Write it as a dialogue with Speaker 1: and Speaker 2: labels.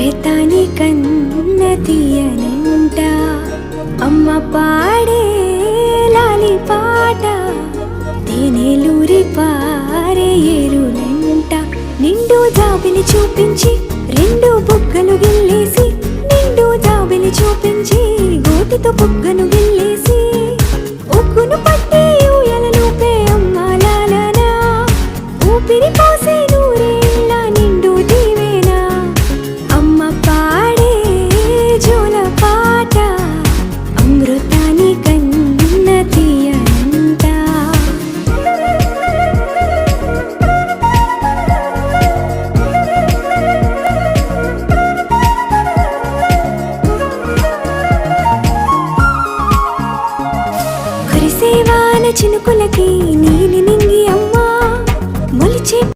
Speaker 1: లేతాని కన్న తీయనంట అమ్మ పాడే లాలి పాట తేనెలూరి పారే ఏరులంట నిండు జాబిలి చూపించి రెండు బుగ్గలు గిల్లేసి నిండు జాబిలి చూపించి గోటితో బుగ్గను గిల్లేసి ఉగ్గును పట్టి ఊయల లూపే అమ్మ లాలనా ఊపిరి పోసే నూరే